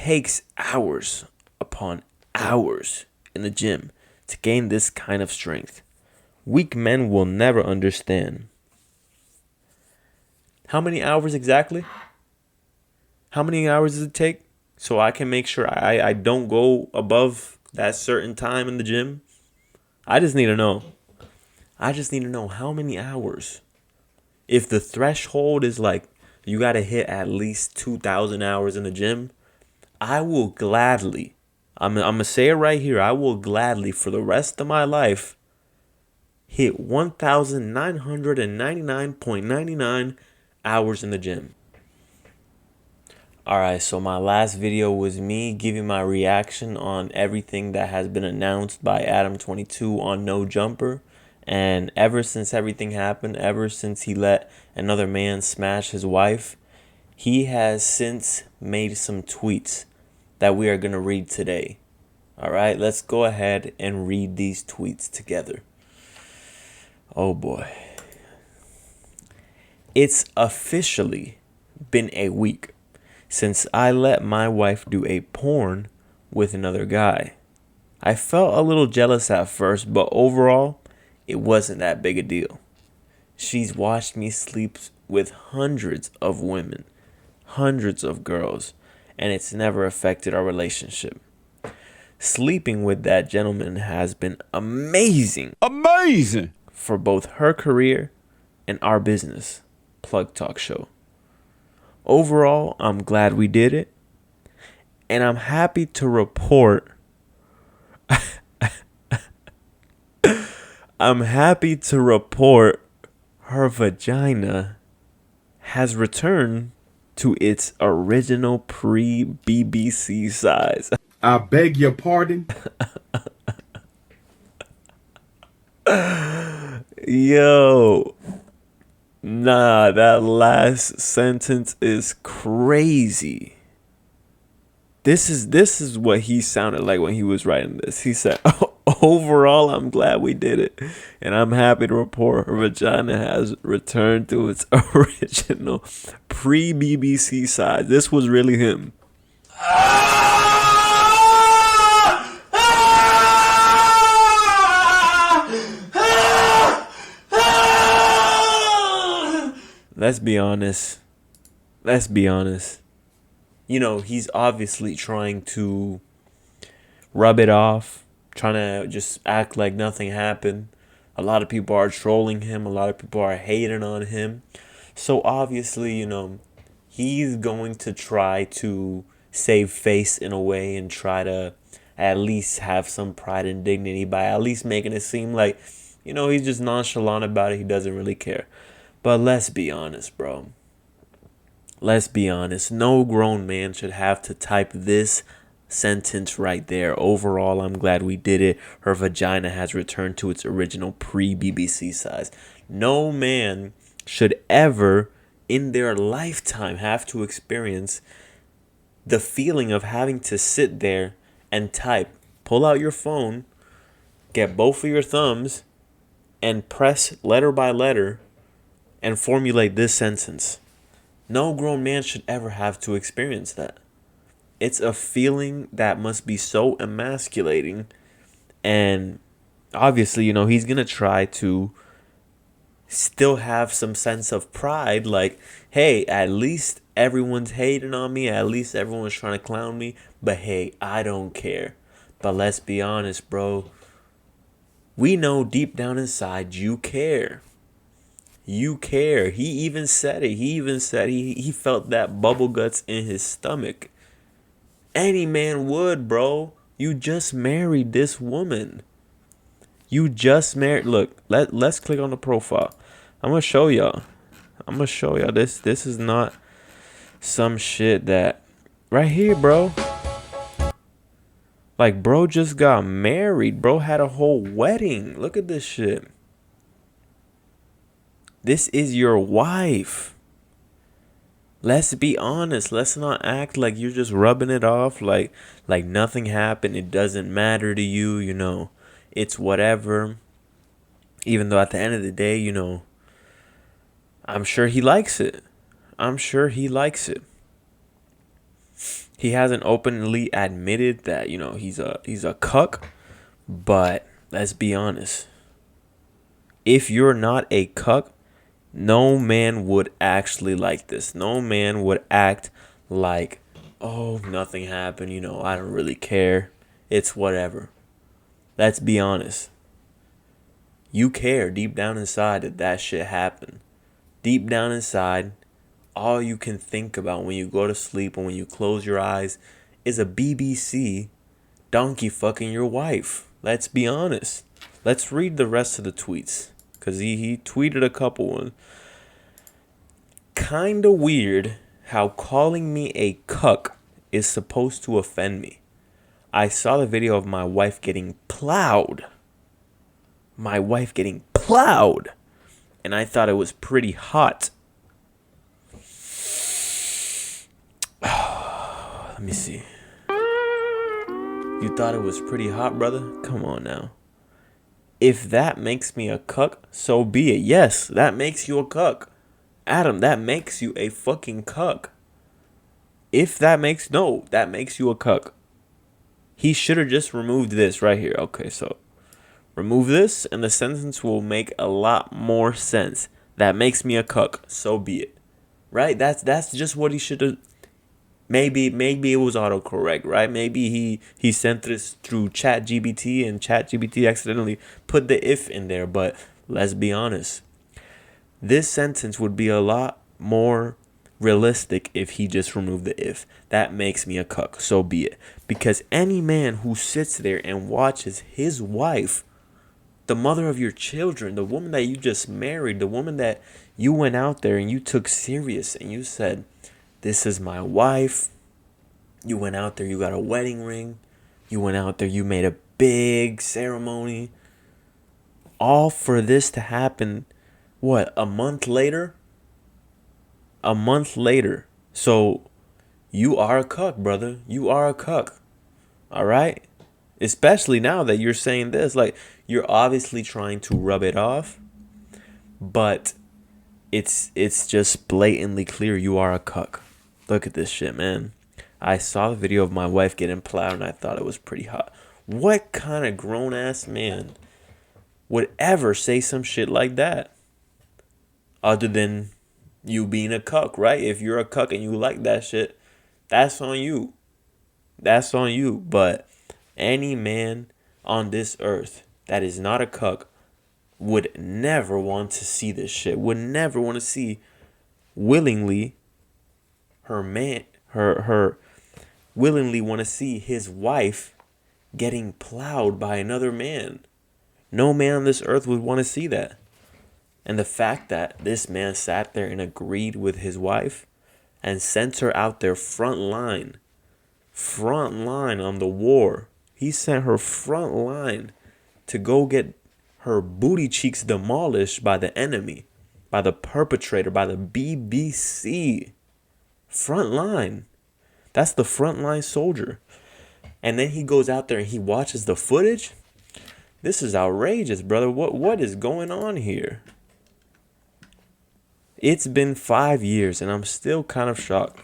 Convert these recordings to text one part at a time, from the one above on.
takes hours upon hours in the gym to gain this kind of strength. Weak men will never understand. How many hours exactly? How many hours does it take so I can make sure I don't go above that certain time in the gym? I just need to know. I just need to know how many hours. If the threshold is like you got to hit at least 2,000 hours in the gym, I will gladly, I'm going to say it right here, I will gladly for the rest of my life hit 1,999.99 hours in the gym. Alright, so my last video was me giving my reaction on everything that has been announced by Adam22 on No Jumper. And ever since everything happened, ever since he let another man smash his wife, he has since made some tweets that we are going to read today. Alright, let's go ahead and read these tweets together. Oh boy. It's officially been a week since I let my wife do a porn with another guy. I felt a little jealous at first, but overall, it wasn't that big a deal. She's watched me sleep with hundreds of women, hundreds of girls, and it's never affected our relationship. Sleeping with that gentleman has been amazing. Amazing! For both her career and our business, Plug Talk Show. Overall, I'm glad we did it, and I'm happy to report her vagina has returned to its original pre-BBC size. I beg your pardon? Yo. Nah, that last sentence is crazy. This is what he sounded like when he was writing this. He said, overall, I'm glad we did it. And I'm happy to report her vagina has returned to its original pre-BBC size. This was really him. Let's be honest. You know, he's obviously trying to rub it off, trying to just act like nothing happened. A lot of people are trolling him. A lot of people are hating on him. So obviously, you know, he's going to try to save face in a way and try to at least have some pride and dignity by at least making it seem like, you know, he's just nonchalant about it. He doesn't really care. But let's be honest, bro. Let's be honest. No grown man should have to type this sentence right there. Overall, I'm glad we did it. Her vagina has returned to its original pre-BBC size. No man should ever in their lifetime have to experience the feeling of having to sit there and type. Pull out your phone, get both of your thumbs, and press letter by letter and formulate this sentence. No grown man should ever have to experience that. It's a feeling that must be so emasculating. And obviously, you know, he's going to try to still have some sense of pride. Like, hey, at least everyone's hating on me. At least everyone's trying to clown me. But hey, I don't care. But let's be honest, bro. We know deep down inside you care. You care. He even said it. He even said he felt that bubble guts in his stomach. Any man would, bro. You just married this woman. You just married. Look, let's click on the profile. I'm going to show y'all. This is not some shit that right here, bro. Like, bro just got married. Bro had a whole wedding. Look at this shit. This is your wife. Let's be honest. Let's not act like you're just rubbing it off like nothing happened. It doesn't matter to you, you know. It's whatever. Even though at the end of the day, you know, I'm sure he likes it. He hasn't openly admitted that, he's a cuck, but let's be honest. If you're not a cuck, no man would actually like this. No man would act like, oh, nothing happened, I don't really care. It's whatever. Let's be honest. You care deep down inside that shit happened. Deep down inside, all you can think about when you go to sleep and when you close your eyes is a BBC donkey fucking your wife. Let's be honest. Let's read the rest of the tweets. Because he tweeted a couple ones. Kinda weird how calling me a cuck is supposed to offend me. I saw the video of my wife getting plowed. And I thought it was pretty hot. Let me see. You thought it was pretty hot, brother? Come on now. If that makes me a cuck, so be it. Yes, that makes you a cuck. Adam, that makes you a fucking cuck. That makes you a cuck. He should have just removed this right here. Okay, so remove this and the sentence will make a lot more sense. That makes me a cuck, so be it. Right? That's just what he should have. Maybe it was autocorrect, right? Maybe he sent this through ChatGPT and ChatGPT accidentally put the if in there. But let's be honest. This sentence would be a lot more realistic if he just removed the if. That makes me a cuck, so be it. Because any man who sits there and watches his wife, the mother of your children, the woman that you just married, the woman that you went out there and you took serious and you said, this is my wife. You went out there, you got a wedding ring. You went out there, you made a big ceremony. All for this to happen, what, a month later? A month later. So, you are a cuck, brother. You are a cuck. All right? Especially now that you're saying this. Like, you're obviously trying to rub it off. But it's just blatantly clear you are a cuck. Look at this shit, man. I saw the video of my wife getting plowed and I thought it was pretty hot. What kind of grown-ass man would ever say some shit like that? Other than you being a cuck, right? If you're a cuck and you like that shit, that's on you. That's on you. But any man on this earth that is not a cuck would never want to see this shit. Would never want to see willingly her willingly want to see his wife getting plowed by another man. No man on this earth would want to see that. And the fact that this man sat there and agreed with his wife and sent her out there front line on the war. He sent her front line to go get her booty cheeks demolished by the enemy, by the perpetrator, by the BBC. Front line. That's the frontline soldier. And then he goes out there and he watches the footage. This is outrageous, brother. What is going on here? It's been 5 years and I'm still kind of shocked.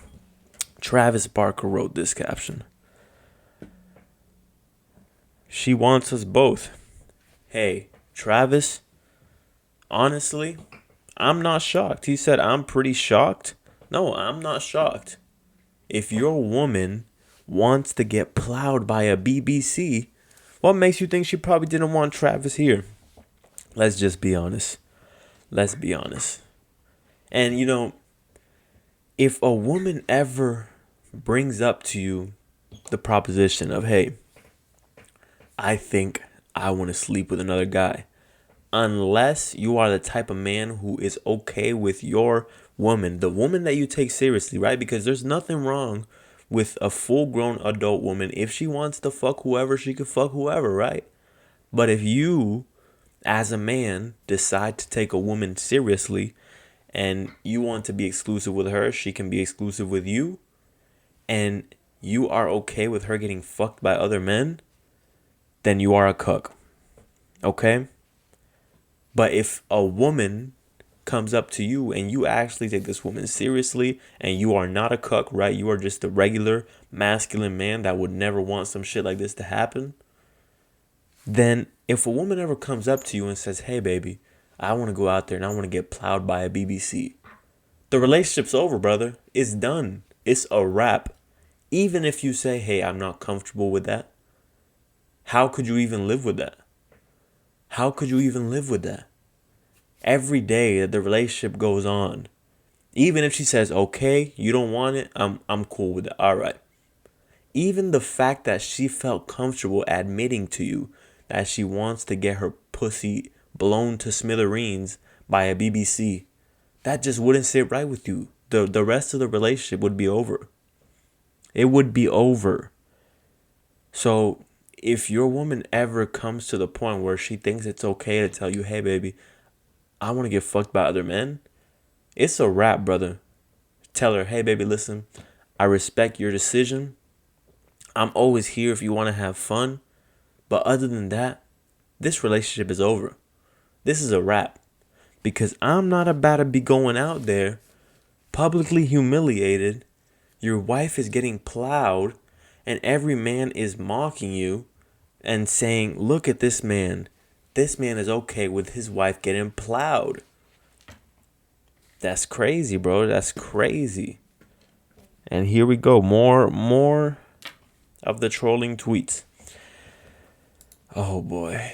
Travis Barker wrote this caption. She wants us both. Hey, Travis, honestly, I'm not shocked. He said, I'm pretty shocked. No, I'm not shocked. If your woman wants to get plowed by a BBC, what makes you think she probably didn't want Travis here? Let's just be honest. Let's be honest. And, if a woman ever brings up to you the proposition of, hey, I think I want to sleep with another guy, unless you are the type of man who is okay with your woman, the woman that you take seriously, right? Because there's nothing wrong with a full-grown adult woman. If she wants to fuck whoever, she could fuck whoever, right? But if you, as a man, decide to take a woman seriously and you want to be exclusive with her, she can be exclusive with you, and you are okay with her getting fucked by other men, then you are a cuck. Okay? But if a woman comes up to you and you actually take this woman seriously and you are not a cuck, right? You are just a regular masculine man that would never want some shit like this to happen. Then if a woman ever comes up to you and says, hey, baby, I want to go out there and I want to get plowed by a BBC, the relationship's over, brother. It's done. It's a wrap. Even if you say, hey, I'm not comfortable with that, how could you even live with that? How could you even live with that? Every day that the relationship goes on, even if she says, okay, you don't want it, I'm cool with it. All right. Even the fact that she felt comfortable admitting to you that she wants to get her pussy blown to smithereens by a BBC, that just wouldn't sit right with you. The rest of the relationship would be over. It would be over. So if your woman ever comes to the point where she thinks it's okay to tell you, hey, baby, I want to get fucked by other men, it's a wrap, brother. Tell her, hey, baby, listen, I respect your decision. I'm always here if you want to have fun. But other than that, this relationship is over. This is a wrap. Because I'm not about to be going out there publicly humiliated. Your wife is getting plowed and every man is mocking you and saying, look at this man. This man is okay with his wife getting plowed. That's crazy, bro. That's crazy. And here we go. More of the trolling tweets. Oh boy.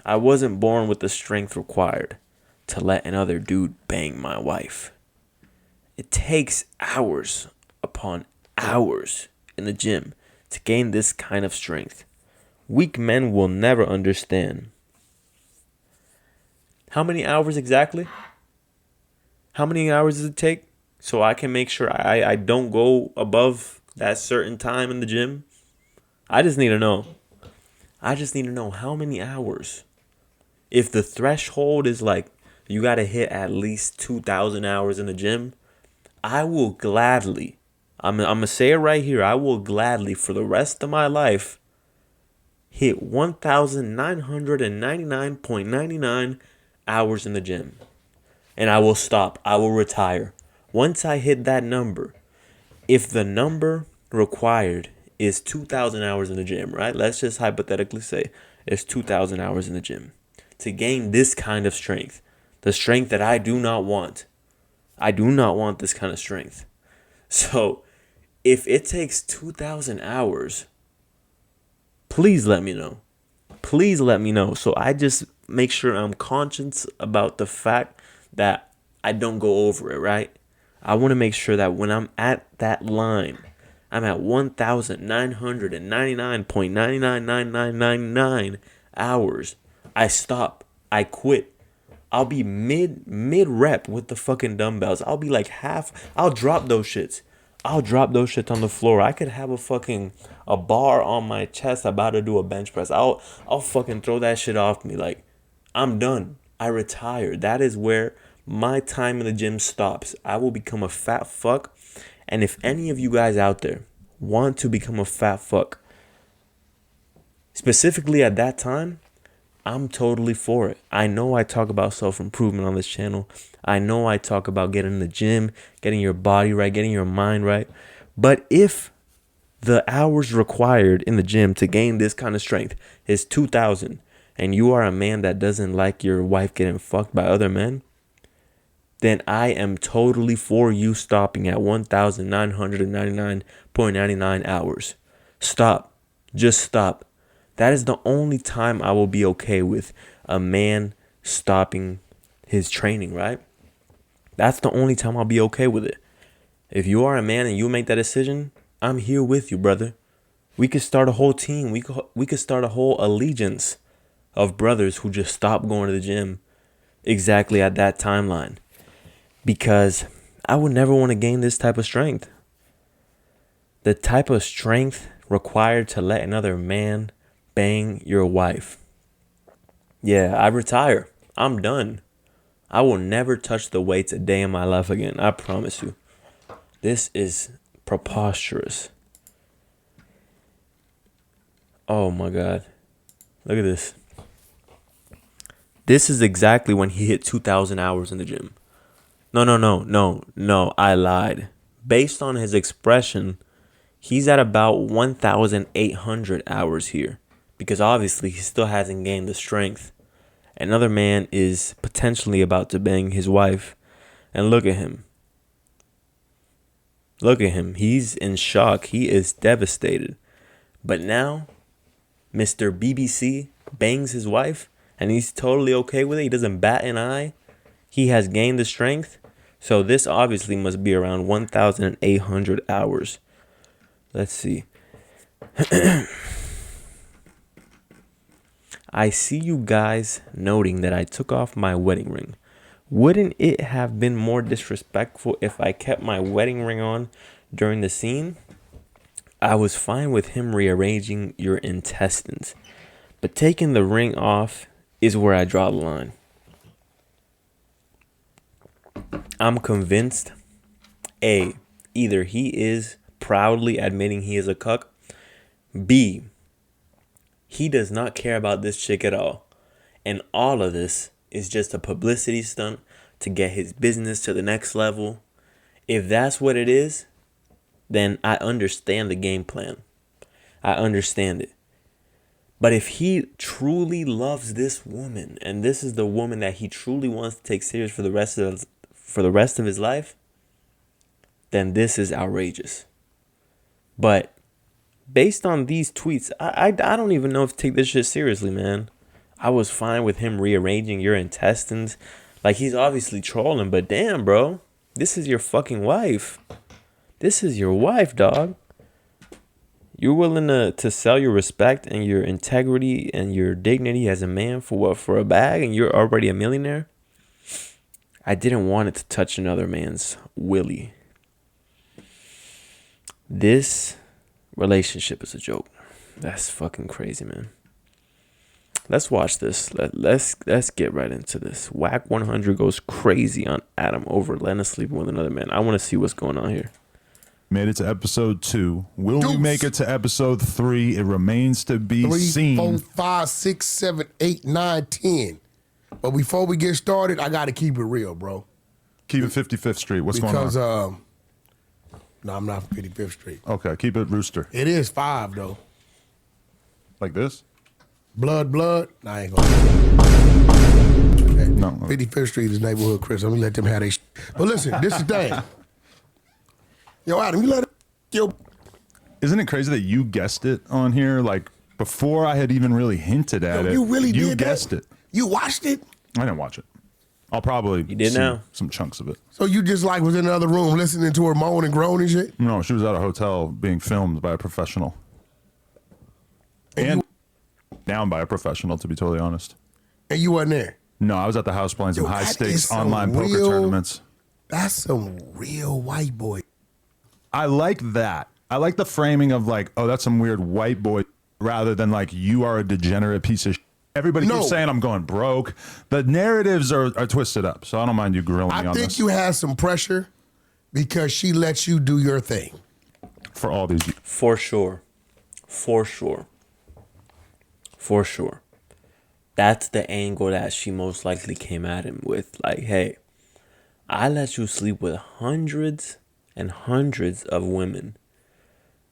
I wasn't born with the strength required to let another dude bang my wife. It takes hours upon hours in the gym to gain this kind of strength. Weak men will never understand. How many hours exactly? How many hours does it take so I can make sure I don't go above that certain time in the gym? I just need to know. I just need to know how many hours. If the threshold is like you got to hit at least 2,000 hours in the gym, I will gladly, I'm going to say it right here, I will gladly for the rest of my life hit 1,999.99 hours in the gym. And I will stop. I will retire. Once I hit that number, if the number required is 2,000 hours in the gym, right? Let's just hypothetically say it's 2,000 hours in the gym to gain this kind of strength, the strength that I do not want. I do not want this kind of strength. So if it takes 2,000 hours, please let me know. Please let me know. So I just make sure I'm conscious about the fact that I don't go over it, right? I want to make sure that when I'm at that line, I'm at 1,999.999999 hours. I stop. I quit. I'll be mid rep with the fucking dumbbells. I'll be like half. I'll drop those shits. I'll drop those shits on the floor. I could have a bar on my chest about to do a bench press. I'll fucking throw that shit off me. Like, I'm done. I retire. That is where my time in the gym stops. I will become a fat fuck. And if any of you guys out there want to become a fat fuck, specifically at that time, I'm totally for it. I know I talk about self-improvement on this channel. I know I talk about getting in the gym, getting your body right, getting your mind right. But if the hours required in the gym to gain this kind of strength is 2,000, and you are a man that doesn't like your wife getting fucked by other men, then I am totally for you stopping at 1,999.99 hours. Stop. Just stop. That is the only time I will be okay with a man stopping his training, right? That's the only time I'll be okay with it. If you are a man and you make that decision, I'm here with you, brother. We could start a whole team. We could start a whole allegiance of brothers who just stop going to the gym exactly at that timeline. Because I would never want to gain this type of strength. The type of strength required to let another man bang your wife. Yeah, I retire. I'm done. I will never touch the weights a day in my life again. I promise you. This is preposterous. Oh my God. Look at this. This is exactly when he hit 2,000 hours in the gym. No, I lied. Based on his expression, he's at about 1,800 hours here. Because obviously he still hasn't gained the strength. Another man is potentially about to bang his wife. And look at him. Look at him. He's in shock. He is devastated. But now, Mr. BBC bangs his wife. And he's totally okay with it. He doesn't bat an eye. He has gained the strength. So this obviously must be around 1,800 hours. Let's see. I see you guys noting that I took off my wedding ring. Wouldn't it have been more disrespectful if I kept my wedding ring on during the scene? I was fine with him rearranging your intestines, but taking the ring off is where I draw the line. I'm convinced, A, either he is proudly admitting he is a cuck, B, he does not care about this chick at all, and all of this is just a publicity stunt to get his business to the next level. If that's what it is, then I understand the game plan. I understand it. But if he truly loves this woman, and this is the woman that he truly wants to take serious for the rest of his life, then this is outrageous. But based on these tweets, I don't even know if to take this shit seriously, man. I was fine with him rearranging your intestines. Like, he's obviously trolling, but damn, bro. This is your fucking wife. This is your wife, dog. You're willing to sell your respect and your integrity and your dignity as a man for what? For a bag, and you're already a millionaire? I didn't want it to touch another man's willy. This relationship is a joke. That's fucking crazy, man. Let's watch this. Let's get right into this. Whack 100 goes crazy on Adam over Lena sleeping with another man. I want to see what's going on here. Made it to episode 2. Will we make it to episode 3? It remains to be seen. 3, 4, 5, 6, 7, 8, 9, 10. But before we get started, I got to keep it real, bro. Keep it 55th Street. What's going on? Because, no, I'm not 55th Street. Okay, keep it Rooster. It is 5, though. Like this? Blood. Nah, I ain't gonna. No. 55th Street is neighborhood Chris. I'm gonna let them have their But listen, this is the thing. Yo, Adam, you let it. Yo. Isn't it crazy that you guessed it on here? Like, before I had even really hinted at it. You really did You that? guessed it. You watched it? I didn't watch it. I'll probably did see now? some chunks of it. So you just like was in another room listening to her moan and groan and shit? No, she was at a hotel being filmed by a professional. And down by a professional, to be totally honest. And you wasn't there? No, I was at the house playing some Yo, that is high-stakes some online poker real- tournaments. That's some real white boy. I like that. I like the framing of like, oh, that's some weird white boy, rather than like, you are a degenerate piece of shit. Everybody keeps saying I'm going broke. The narratives are twisted up, so I don't mind you grilling me I on think this. you had some pressure because she lets you do your thing. For all these years. For sure. That's the angle that she most likely came at him with. Like, hey, I let you sleep with hundreds and hundreds of women,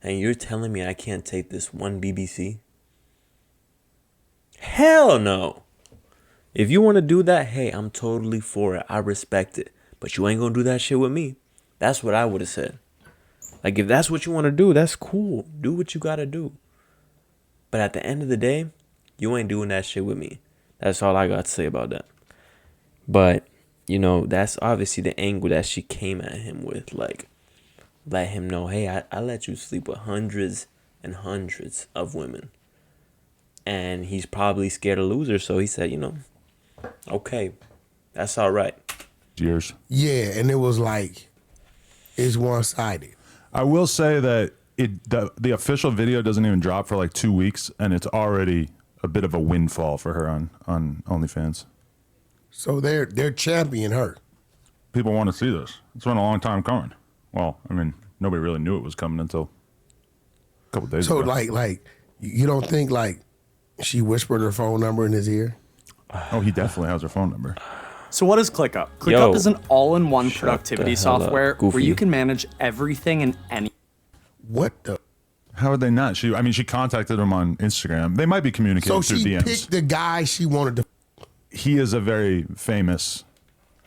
and you're telling me I can't take this one BBC? Hell no. If you want to do that, hey, I'm totally for it. I respect it. But you ain't gonna do that shit with me. That's what I would have said. Like, if that's what you want to do, that's cool. Do what you gotta do. But at the end of the day, you ain't doing that shit with me. That's all I got to say about that. But, you know, that's obviously the angle that she came at him with. Like, let him know, hey, I let you sleep with hundreds and hundreds of women. And he's probably scared to lose her. So he said, you know, okay, that's all right. Years. Yeah, and it was like, it's one-sided. I will say that the official video doesn't even drop for like 2 weeks, and it's already a bit of a windfall for her on OnlyFans. So they're championing her. People want to see this. It's been a long time coming. Well, I mean, nobody really knew it was coming until a couple days ago. So like you don't think like she whispered her phone number in his ear? Oh, he definitely has her phone number. So what is ClickUp? Yo. ClickUp is an all-in-one Shut productivity the hell up, software where Goofy. you can manage everything and any. What the? How would they not? She contacted him on Instagram. They might be communicating So through she DMs. picked the guy she wanted to. He is a very famous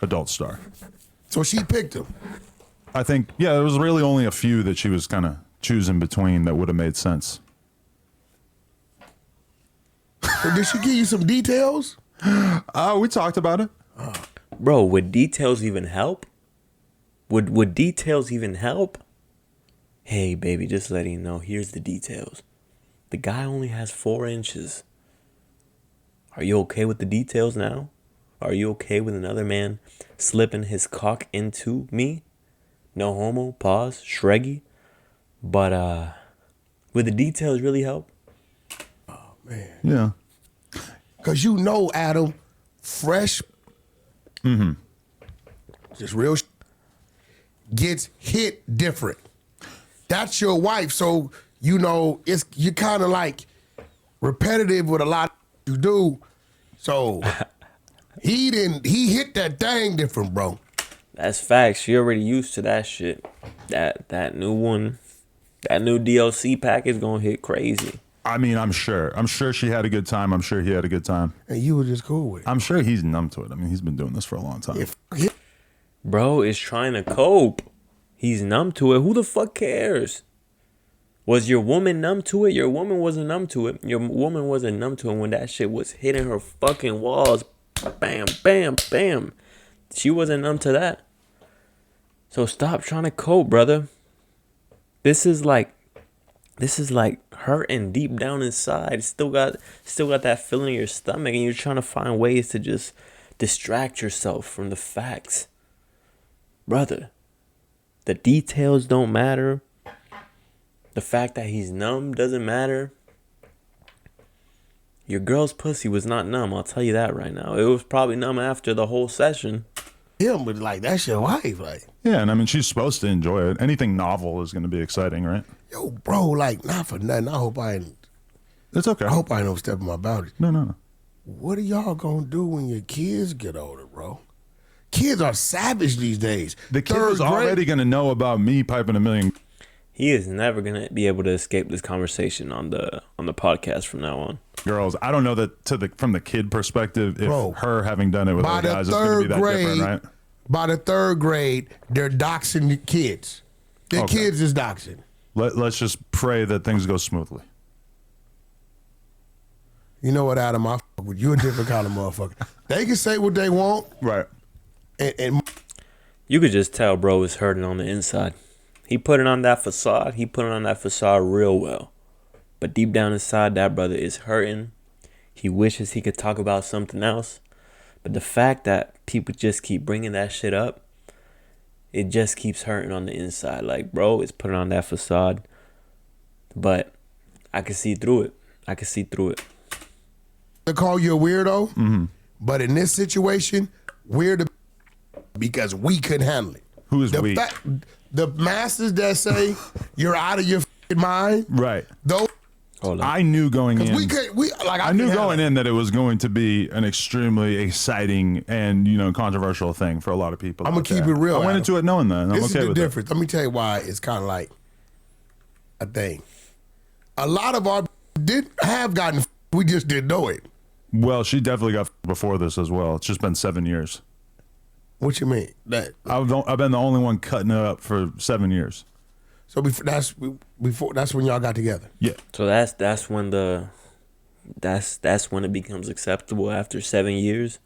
adult star. So she picked him. I think, yeah, there was really only a few that she was kind of choosing between that would have made sense. So did she give you some details? We talked about it. Bro, would details even help? Would details even help? Hey, baby, just letting you know, here's the details. The guy only has 4 inches. Are you okay with the details now? Are you okay with another man slipping his cock into me? No homo, pause, shruggy. But, would the details really help? Yeah. Because Adam, fresh, just real gets hit different. That's your wife, so you're kind of like repetitive with a lot you do. So he hit that thing different, bro. That's facts. She already used to that shit. That new one, that new DLC package gonna hit crazy. I mean, I'm sure she had a good time. I'm sure he had a good time. And you were just cool with it. I'm sure he's numb to it. I mean, he's been doing this for a long time. Bro is trying to cope. He's numb to it. Who the fuck cares? Was your woman numb to it? Your woman wasn't numb to it. Your woman wasn't numb to it when that shit was hitting her fucking walls. Bam, bam, bam. She wasn't numb to that. So stop trying to cope, brother. This is like hurting deep down inside. Still got that feeling in your stomach, and you're trying to find ways to just distract yourself from the facts. Brother, the details don't matter. The fact that he's numb doesn't matter. Your girl's pussy was not numb, I'll tell you that right now. It was probably numb after the whole session. Him, but like that's your wife, like. Yeah, and I mean, she's supposed to enjoy it. Anything novel is going to be exciting, right? Yo, bro, like not for nothing. I hope I ain't. It's okay. I hope I ain't overstepping my boundaries. No. What are y'all gonna do when your kids get older, bro? Kids are savage these days. The kid is already going to know about me piping a million. He is never gonna be able to escape this conversation on the podcast from now on. Girls, I don't know that from the kid perspective, if Bro, her having done it with other guys is going to be that different, right? By the 3rd grade, they're doxing the kids. The kids is doxing. Let's just pray that things go smoothly. You know what, Adam? I fuck with you, a different kind of motherfucker. They can say what they want, Right. and You could just tell bro is hurting on the inside. He put it on that facade. He put it on that facade real well. But deep down inside, that brother is hurting. He wishes he could talk about something else. But the fact that people just keep bringing that shit up, it just keeps hurting on the inside. Like, bro, it's putting on that facade. But I can see through it. they call you a weirdo. But in this situation, we're the because we couldn't handle it. Who is we? The masters that say you're out of your mind. Right. Those Hold on. I knew going in. I knew going in that it was going to be an extremely exciting and controversial thing for a lot of people. I'm gonna keep it real. I went Adam. into it knowing that. And I'm This okay is the with difference. Let me tell you why it's kind of like a thing. A lot of our did have gotten. We just didn't know it. it. Well, she definitely got before this as well. It's just been 7 years. What you mean? That I've been the only one cutting it up for 7 years. so that's when y'all got together. Yeah. So that's when that's when it becomes acceptable after 7 years.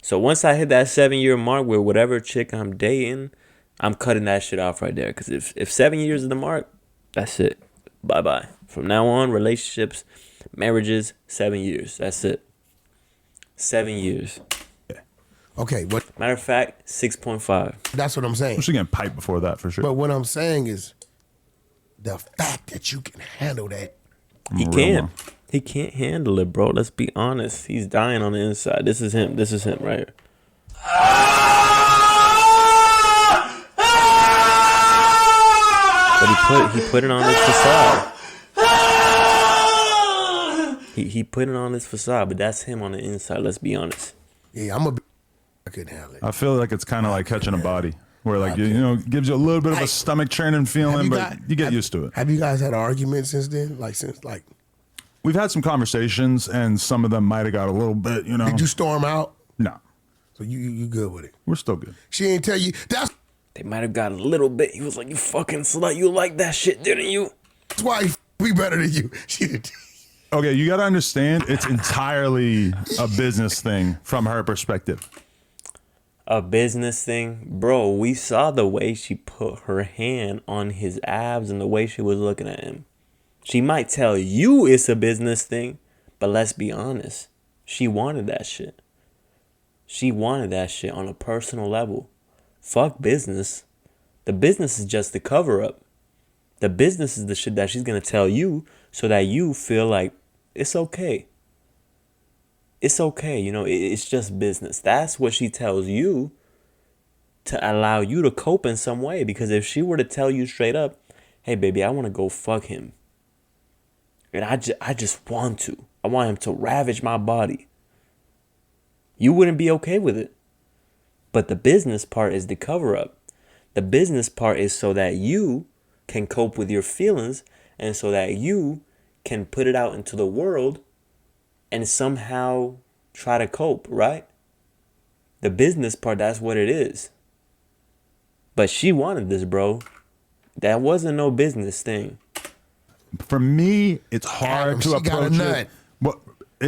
So once I hit that 7-year mark with whatever chick I'm dating, I'm cutting that shit off right there. Because if 7 years is the mark, that's it. Bye-bye. From now on, relationships, marriages, 7 years. That's it. 7 years. Okay, but Matter of fact, 6.5. that's what I'm saying. We're getting piped before that for sure. But what I'm saying is the fact that you can handle that. He can't. He can't handle it, bro. Let's be honest. He's dying on the inside. This is him right here. But he put it on this facade. He put it on his facade, but that's him on the inside. Let's be honest. Yeah, I couldn't handle it. I feel like it's kind of like catching a body, where like you know gives you a little bit of a stomach churning feeling, but you get used to it. Have you guys had an argument since then? Like We've had some conversations, and some of them might have got a little bit, you know. did you storm out? No, So you good with it? we're still good. She ain't tell you. That's They might have got a little bit. He was like, "You fucking slut, you like that shit, didn't you?" why we better than you. She did. Okay, you got to understand, it's entirely a business thing from her perspective. A business thing, bro. We saw the way she put her hand on his abs and the way she was looking at him. She might tell you it's a business thing, but let's be honest. She wanted that shit. She wanted that shit on a personal level. Fuck business. The business is just the cover up. The business is the shit that she's gonna tell you so that you feel like it's okay. It's okay, you know, it's just business. That's what she tells you to allow you to cope in some way. Because if she were to tell you straight up, hey baby, I want to go fuck him. And I just want to. I want him to ravage my body. You wouldn't be okay with it. But the business part is the cover up. The business part is so that you can cope with your feelings and so that you can put it out into the world and somehow try to cope, right? The business part, that's what it is. But she wanted this, bro. That wasn't no business thing. For me, it's hard to she got a approach nut. it. Well,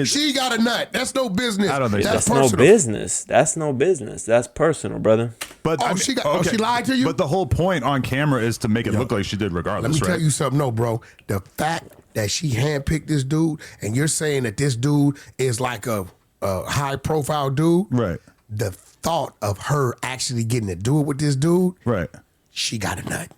She got a nut. That's no business. I don't think That's personal. no business. That's no business. That's personal, brother. But Oh, she lied to you? But the whole point on camera is to make it look like she did regardless, Let me right? tell you something, no, bro. The fact that she handpicked this dude, and you're saying that this dude is like a high profile dude, Right. The thought of her actually getting to do it with this dude, Right. she got a nut.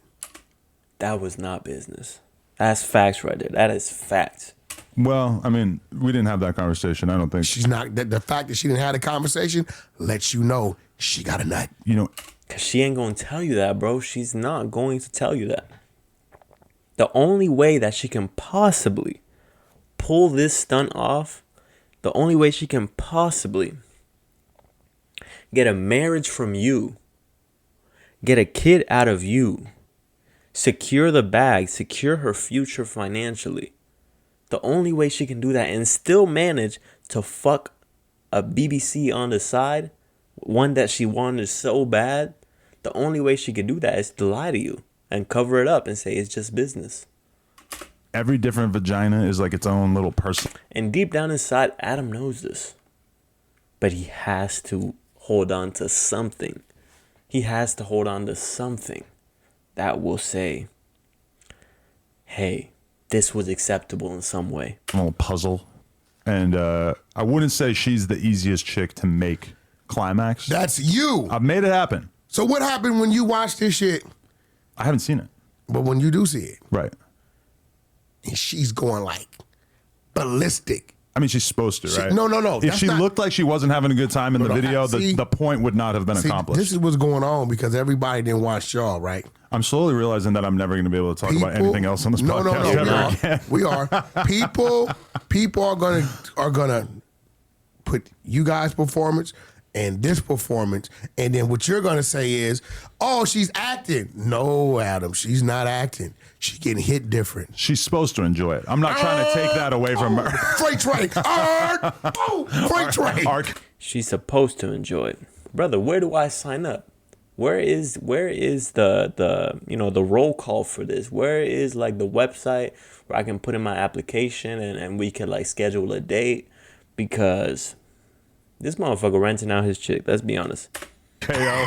That was not business. That's facts right there. That is facts. Well, I mean, we didn't have that conversation. I don't think. She's not. The fact that she didn't have a conversation lets you know she got a nut. You know, Because she ain't going to tell you that, bro. She's not going to tell you that. The only way that she can possibly pull this stunt off, the only way she can possibly get a marriage from you, get a kid out of you, secure the bag, secure her future financially. The only way she can do that and still manage to fuck a BBC on the side, one that she wanted so bad, the only way she could do that is to lie to you and cover it up and say it's just business. every different vagina is like its own little person. And deep down inside, Adam knows this. But he has to hold on to something. He has to hold on to something that will say, hey, this was acceptable in some way. Little puzzle. And I wouldn't say she's the easiest chick to make climax. That's you. I've made it happen. So what happened when you watch this shit? I haven't seen it. But when you do see it, Right. and she's going like ballistic. I mean, she's supposed to, right? No. If That's she not- looked like she wasn't having a good time in the No, video, see- the point would not have been See, accomplished. this is what's going on because everybody didn't watch y'all, right? I'm slowly realizing that I'm never going to be able to talk about anything else on this podcast ever No. again. We are. People are gonna put you guys' performance and this performance, and then what you're gonna say is, oh, she's acting. No, Adam, she's not acting. She's getting hit different. She's supposed to enjoy it. I'm not trying to take that away from her. Freight train. Freight train. Arc. She's supposed to enjoy it. Brother, where do I sign up? Where is the the roll call for this? Where is like the website where I can put in my application and we can like schedule a date? Because this motherfucker renting out his chick, let's be honest. KO.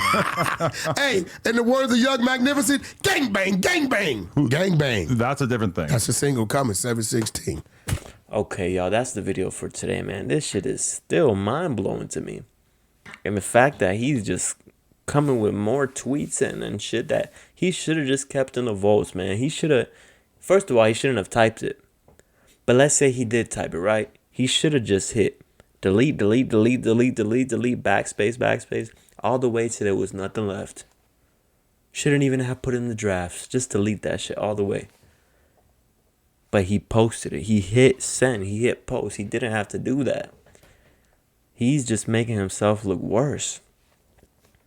Hey, in the words of Young Magnificent, gang bang, gang bang, gang bang. That's a different thing. That's a single coming, 716. Okay, y'all, that's the video for today, man. This shit is still mind-blowing to me. And the fact that he's just coming with more tweets and shit that he should have just kept in the vaults, man. He should have, first of all, he shouldn't have typed it. But let's say he did type it, right? He should have just hit delete, backspace, all the way till there was nothing left. Shouldn't even have put in the drafts. Just delete that shit all the way. But he posted it. He hit send. He hit post. He didn't have to do that. He's just making himself look worse.